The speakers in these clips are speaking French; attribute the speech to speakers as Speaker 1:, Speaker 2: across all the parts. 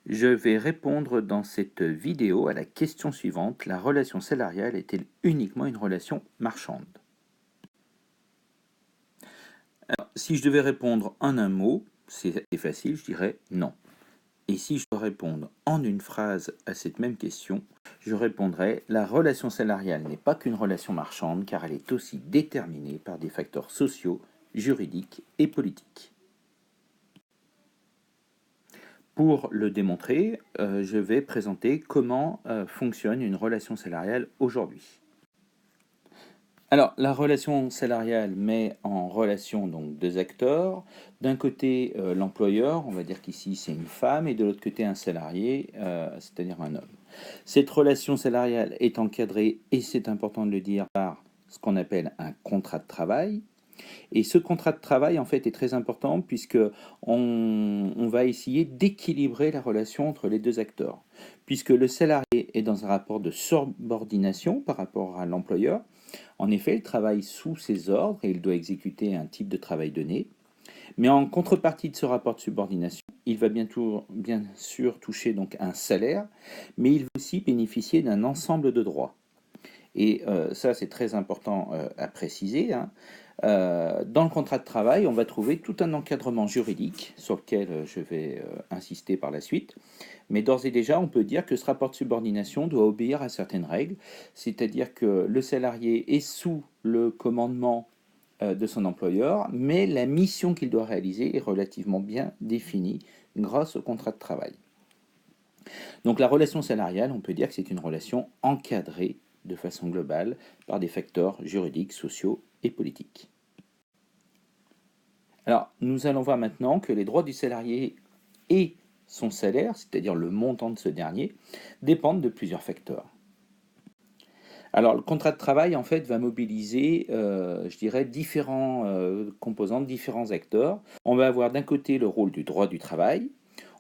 Speaker 1: Je vais répondre dans cette vidéo à la question suivante: la relation salariale est-elle uniquement une relation marchande? Alors, si je devais répondre en un mot, c'est facile, je dirais non. Et si je dois répondre en une phrase à cette même question, je répondrais: la relation salariale n'est pas qu'une relation marchande, car elle est aussi déterminée par des facteurs sociaux, juridiques et politiques. Pour le démontrer, je vais présenter comment fonctionne une relation salariale aujourd'hui. Alors, la relation salariale met en relation donc deux acteurs. D'un côté, l'employeur, on va dire qu'ici c'est une femme, et de l'autre côté un salarié, c'est-à-dire un homme. Cette relation salariale est encadrée, et c'est important de le dire, par ce qu'on appelle un contrat de travail. Et ce contrat de travail, en fait, est très important puisque on va essayer d'équilibrer la relation entre les deux acteurs. Puisque le salarié est dans un rapport de subordination par rapport à l'employeur. En effet, il travaille sous ses ordres et il doit exécuter un type de travail donné. Mais en contrepartie de ce rapport de subordination, il va bien sûr toucher donc un salaire, mais il va aussi bénéficier d'un ensemble de droits. Et ça, c'est très important à préciser, hein. Dans le contrat de travail, on va trouver tout un encadrement juridique sur lequel je vais insister par la suite. Mais d'ores et déjà, on peut dire que ce rapport de subordination doit obéir à certaines règles, c'est-à-dire que le salarié est sous le commandement de son employeur, mais la mission qu'il doit réaliser est relativement bien définie grâce au contrat de travail. Donc la relation salariale, on peut dire que c'est une relation encadrée de façon globale par des facteurs juridiques, sociaux et politiques. Alors, nous allons voir maintenant que les droits du salarié et son salaire, c'est-à-dire le montant de ce dernier, dépendent de plusieurs facteurs. Alors, le contrat de travail, en fait, va mobiliser, je dirais, différents composants, différents acteurs. On va avoir d'un côté le rôle du droit du travail.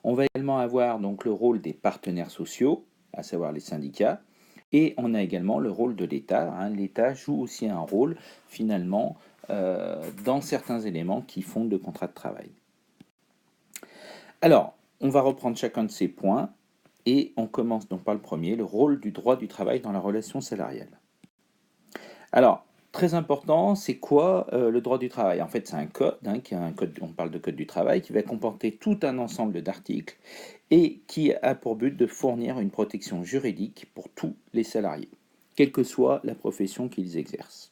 Speaker 1: On va également avoir donc le rôle des partenaires sociaux, à savoir les syndicats. Et on a également le rôle de l'État, hein. L'État joue aussi un rôle, finalement, dans certains éléments qui fondent le contrat de travail. Alors, on va reprendre chacun de ces points et on commence donc par le premier, le rôle du droit du travail dans la relation salariale. Alors, très important, c'est quoi le droit du travail? En fait, c'est un code, hein, on parle de code du travail, qui va comporter tout un ensemble d'articles et qui a pour but de fournir une protection juridique pour tous les salariés, quelle que soit la profession qu'ils exercent.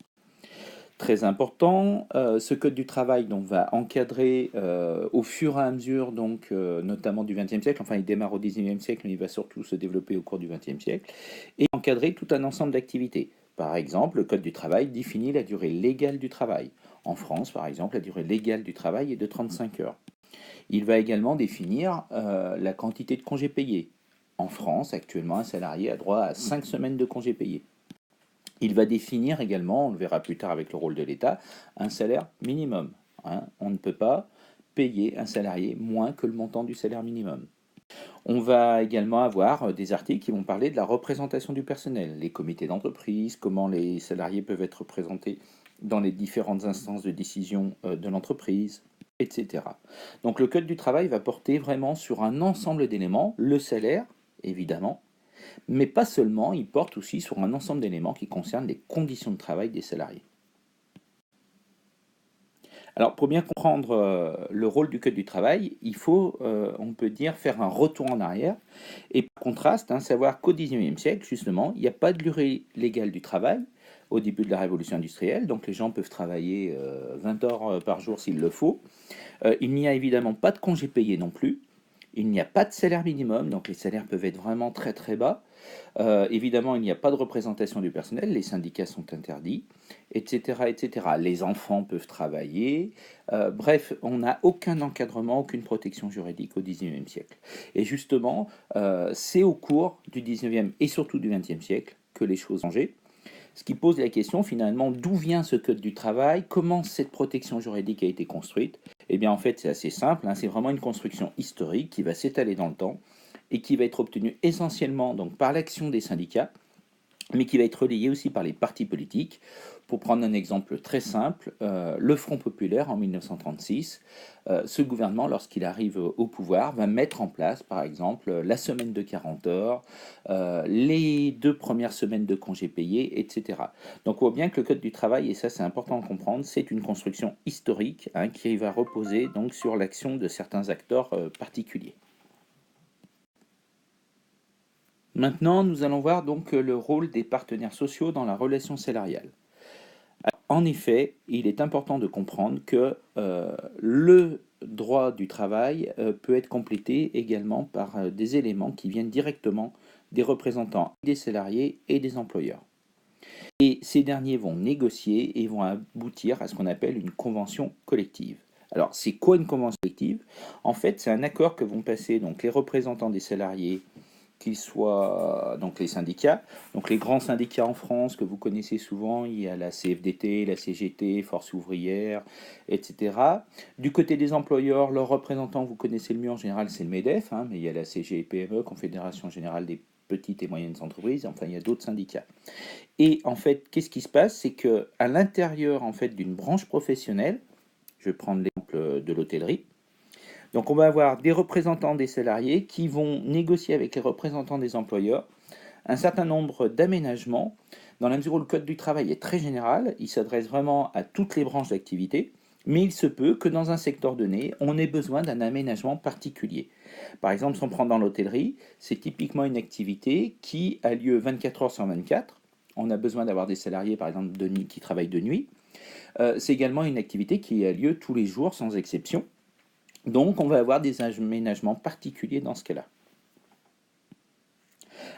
Speaker 1: Très important, ce code du travail donc, va encadrer au fur et à mesure, donc, notamment du XXe siècle, enfin il démarre au XIXe siècle, mais il va surtout se développer au cours du XXe siècle, et encadrer tout un ensemble d'activités. Par exemple, le code du travail définit la durée légale du travail. En France, par exemple, la durée légale du travail est de 35 heures. Il va également définir la quantité de congés payés. En France, actuellement, un salarié a droit à 5 semaines de congés payés. Il va définir également, on le verra plus tard avec le rôle de l'État, un salaire minimum, hein. On ne peut pas payer un salarié moins que le montant du salaire minimum. On va également avoir des articles qui vont parler de la représentation du personnel, les comités d'entreprise, comment les salariés peuvent être représentés dans les différentes instances de décision de l'entreprise, etc. Donc le Code du travail va porter vraiment sur un ensemble d'éléments, le salaire, évidemment, mais pas seulement, il porte aussi sur un ensemble d'éléments qui concernent les conditions de travail des salariés. Alors, pour bien comprendre le rôle du Code du travail, il faut, on peut dire, faire un retour en arrière et par contraste, hein, savoir qu'au XIXe siècle, justement, il n'y a pas de durée légale du travail au début de la révolution industrielle, donc les gens peuvent travailler 20 heures par jour s'il le faut. Il n'y a évidemment pas de congés payés non plus. Il n'y a pas de salaire minimum, donc les salaires peuvent être vraiment très très bas. Évidemment, il n'y a pas de représentation du personnel, les syndicats sont interdits, etc., etc. Les enfants peuvent travailler. Bref, on n'a aucun encadrement, aucune protection juridique au XIXe siècle. Et justement, c'est au cours du XIXe et surtout du XXe siècle que les choses ont changé. Ce qui pose la question finalement, d'où vient ce code du travail? Comment cette protection juridique a été construite? Eh bien en fait c'est assez simple, hein, c'est vraiment une construction historique qui va s'étaler dans le temps et qui va être obtenue essentiellement donc, par l'action des syndicats mais qui va être relayé aussi par les partis politiques. Pour prendre un exemple très simple, le Front populaire en 1936, ce gouvernement, lorsqu'il arrive au pouvoir, va mettre en place, par exemple, la semaine de 40 heures, les 2 premières semaines de congés payés, etc. Donc on voit bien que le Code du travail, et ça c'est important à comprendre, c'est une construction historique hein, qui va reposer donc sur l'action de certains acteurs particuliers. Maintenant, nous allons voir donc le rôle des partenaires sociaux dans la relation salariale. En effet, il est important de comprendre que le droit du travail peut être complété également par des éléments qui viennent directement des représentants des salariés et des employeurs. Et ces derniers vont négocier et vont aboutir à ce qu'on appelle une convention collective. Alors, c'est quoi une convention collective? En fait, c'est un accord que vont passer donc les représentants des salariés qu'ils soient donc les syndicats, donc les grands syndicats en France que vous connaissez souvent, il y a la CFDT, la CGT, Force ouvrière, etc. Du côté des employeurs, leurs représentants, vous connaissez le mieux en général, c'est le MEDEF, hein, mais il y a la CGPME, Confédération Générale des Petites et Moyennes Entreprises, enfin il y a d'autres syndicats. Et en fait, qu'est-ce qui se passe? C'est que à l'intérieur en fait d'une branche professionnelle, je vais prendre l'exemple de l'hôtellerie, donc on va avoir des représentants des salariés qui vont négocier avec les représentants des employeurs un certain nombre d'aménagements, dans la mesure où le Code du travail est très général, il s'adresse vraiment à toutes les branches d'activité, mais il se peut que dans un secteur donné, on ait besoin d'un aménagement particulier. Par exemple, si on prend dans l'hôtellerie, c'est typiquement une activité qui a lieu 24 heures sur 24. On a besoin d'avoir des salariés, par exemple, de nuit, qui travaillent de nuit. C'est également une activité qui a lieu tous les jours, sans exception. Donc, on va avoir des aménagements particuliers dans ce cas-là.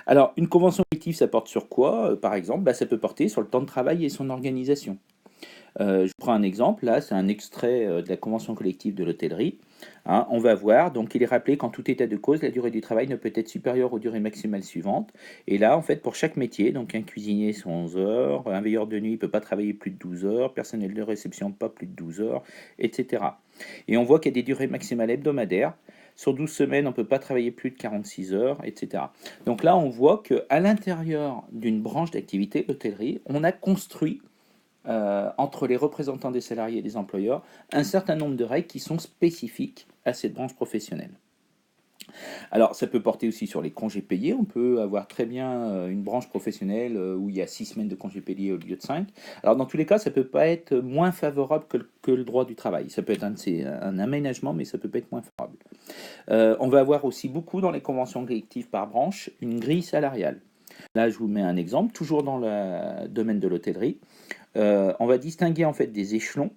Speaker 1: Alors, une convention collective, ça porte sur quoi? Par exemple, ça peut porter sur le temps de travail et son organisation. Je prends un exemple, là, c'est un extrait de la convention collective de l'hôtellerie. Hein, on va voir, donc il est rappelé qu'en tout état de cause, la durée du travail ne peut être supérieure aux durées maximales suivantes. Et là, en fait, pour chaque métier, donc un cuisinier, c'est 11 heures, un veilleur de nuit ne peut pas travailler plus de 12 heures, personnel de réception, pas plus de 12 heures, etc. Et on voit qu'il y a des durées maximales hebdomadaires. Sur 12 semaines, on ne peut pas travailler plus de 46 heures, etc. Donc là, on voit qu'à l'intérieur d'une branche d'activité, l'hôtellerie, on a construit entre les représentants des salariés et des employeurs un certain nombre de règles qui sont spécifiques à cette branche professionnelle. Alors, ça peut porter aussi sur les congés payés. On peut avoir très bien une branche professionnelle où il y a 6 semaines de congés payés au lieu de 5. Alors, dans tous les cas, ça ne peut pas être moins favorable que le droit du travail. Ça peut être un aménagement, mais ça peut pas être moins favorable. On va avoir aussi beaucoup dans les conventions collectives par branche une grille salariale. Là, je vous mets un exemple, toujours dans le domaine de l'hôtellerie. On va distinguer en fait des échelons,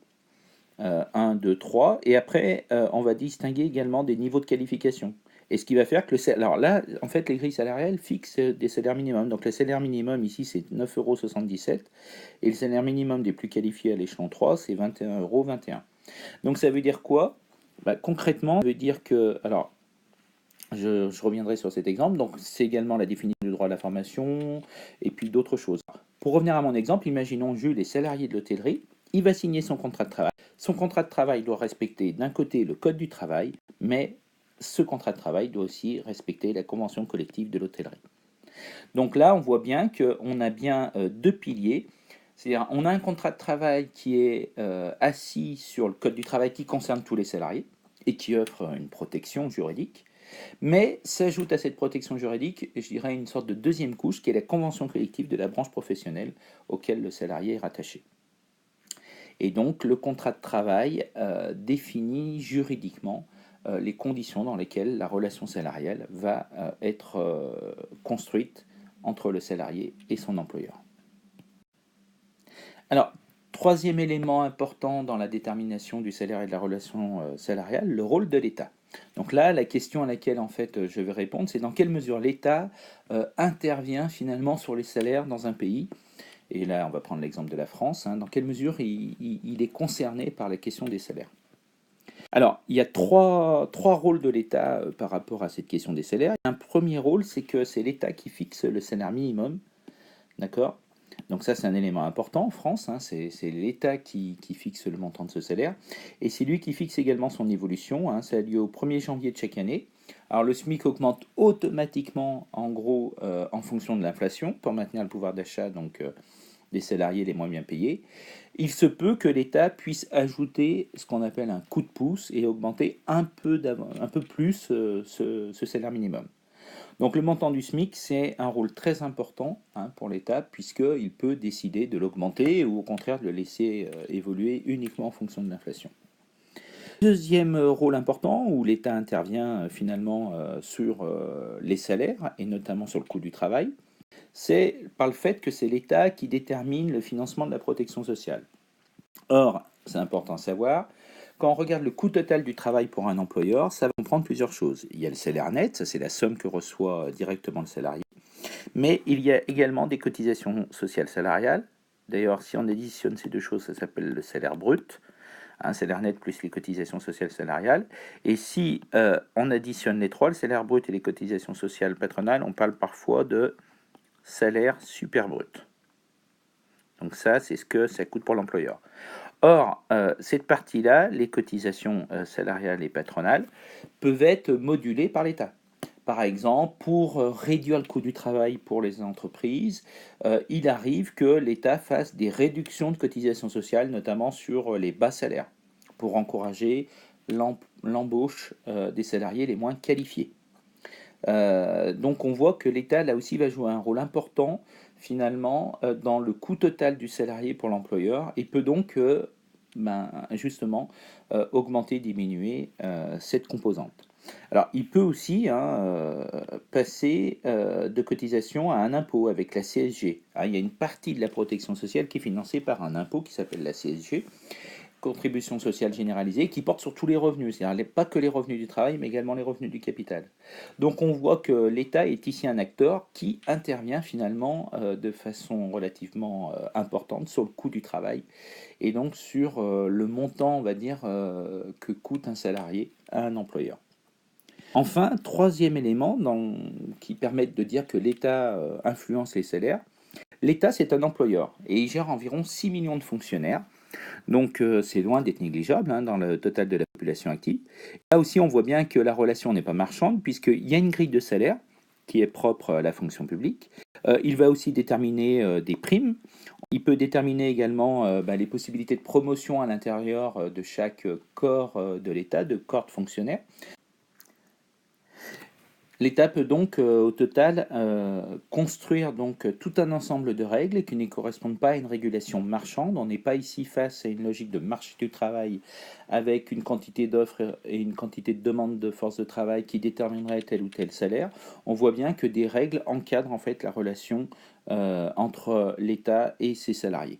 Speaker 1: 1, 2, 3, et après, on va distinguer également des niveaux de qualification. Et ce qui va faire que alors là, en fait, les grilles salariales fixent des salaires minimums. Donc le salaire minimum ici, c'est 9,77 € et le salaire minimum des plus qualifiés à l'échelon 3, c'est 21,21 €. Donc ça veut dire quoi? Concrètement, ça veut dire que, alors, je reviendrai sur cet exemple. Donc, c'est également la définition du droit à la formation et puis d'autres choses. Pour revenir à mon exemple, imaginons Jules est salarié de l'hôtellerie. Il va signer son contrat de travail. Son contrat de travail doit respecter d'un côté le code du travail, mais ce contrat de travail doit aussi respecter la convention collective de l'hôtellerie. Donc là, on voit bien qu'on a bien deux piliers. C'est-à-dire, on a un contrat de travail qui est assis sur le code du travail qui concerne tous les salariés et qui offre une protection juridique. Mais s'ajoute à cette protection juridique, je dirais, une sorte de deuxième couche qui est la convention collective de la branche professionnelle auquel le salarié est rattaché. Et donc le contrat de travail définit juridiquement les conditions dans lesquelles la relation salariale va être construite entre le salarié et son employeur. Alors, troisième élément important dans la détermination du salaire et de la relation salariale, le rôle de l'État. Donc là, la question à laquelle en fait je vais répondre, c'est dans quelle mesure l'État intervient finalement sur les salaires dans un pays. Et là, on va prendre l'exemple de la France. Dans quelle mesure il est concerné par la question des salaires. Alors, il y a trois rôles de l'État par rapport à cette question des salaires. Un premier rôle, c'est que c'est l'État qui fixe le salaire minimum. D'accord? Donc ça, c'est un élément important en France, c'est l'État qui fixe le montant de ce salaire, et c'est lui qui fixe également son évolution, ça a lieu au 1er janvier de chaque année. Alors le SMIC augmente automatiquement, en gros, en fonction de l'inflation, pour maintenir le pouvoir d'achat des salariés les moins bien payés. Il se peut que l'État puisse ajouter ce qu'on appelle un coup de pouce et augmenter un peu plus ce salaire minimum. Donc le montant du SMIC, c'est un rôle très important pour l'État, puisqu'il peut décider de l'augmenter ou au contraire de le laisser évoluer uniquement en fonction de l'inflation. Deuxième rôle important où l'État intervient finalement sur les salaires et notamment sur le coût du travail, c'est par le fait que c'est l'État qui détermine le financement de la protection sociale. Or, c'est important à savoir, quand on regarde le coût total du travail pour un employeur, ça va comprendre plusieurs choses. Il y a le salaire net, ça c'est la somme que reçoit directement le salarié, mais il y a également des cotisations sociales salariales. D'ailleurs, si on additionne ces deux choses, ça s'appelle le salaire brut, un salaire net plus les cotisations sociales salariales. Et si on additionne les trois, le salaire brut et les cotisations sociales patronales, on parle parfois de salaire super brut. Donc ça, c'est ce que ça coûte pour l'employeur. Or, cette partie-là, les cotisations salariales et patronales, peuvent être modulées par l'État. Par exemple, pour réduire le coût du travail pour les entreprises, il arrive que l'État fasse des réductions de cotisations sociales, notamment sur les bas salaires, pour encourager l'embauche des salariés les moins qualifiés. Donc on voit que l'État, là aussi, va jouer un rôle important, finalement, dans le coût total du salarié pour l'employeur, et peut donc, justement, augmenter, diminuer cette composante. Alors, il peut aussi passer de cotisation à un impôt avec la CSG. Il y a une partie de la protection sociale qui est financée par un impôt qui s'appelle la CSG, contribution sociale généralisée, qui porte sur tous les revenus, c'est-à-dire pas que les revenus du travail, mais également les revenus du capital. Donc on voit que l'État est ici un acteur qui intervient finalement de façon relativement importante sur le coût du travail et donc sur le montant, on va dire, que coûte un salarié à un employeur. Enfin, troisième élément qui permet de dire que l'État influence les salaires, l'État c'est un employeur et il gère environ 6 millions de fonctionnaires. Donc c'est loin d'être négligeable dans le total de la population active. Là aussi, on voit bien que la relation n'est pas marchande, puisqu'il y a une grille de salaire qui est propre à la fonction publique. Il va aussi déterminer des primes. Il peut déterminer également les possibilités de promotion à l'intérieur de chaque corps de l'État, de corps de fonctionnaires. L'État peut donc au total construire donc tout un ensemble de règles qui ne correspondent pas à une régulation marchande. On n'est pas ici face à une logique de marché du travail avec une quantité d'offres et une quantité de demandes de force de travail qui déterminerait tel ou tel salaire. On voit bien que des règles encadrent en fait la relation entre l'État et ses salariés.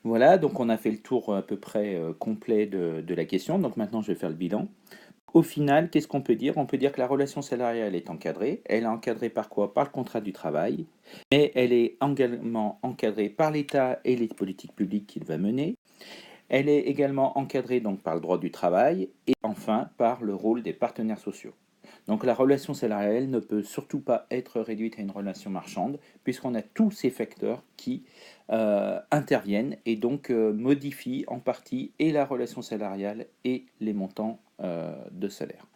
Speaker 1: Voilà, donc on a fait le tour à peu près complet de la question. Donc maintenant, je vais faire le bilan. Au final, qu'est-ce qu'on peut dire? On peut dire que la relation salariale est encadrée. Elle est encadrée par quoi? Par le contrat du travail, mais elle est également encadrée par l'État et les politiques publiques qu'il va mener. Elle est également encadrée donc par le droit du travail et enfin par le rôle des partenaires sociaux. Donc la relation salariale ne peut surtout pas être réduite à une relation marchande, puisqu'on a tous ces facteurs qui interviennent et donc modifient en partie et la relation salariale et les montants de salaire.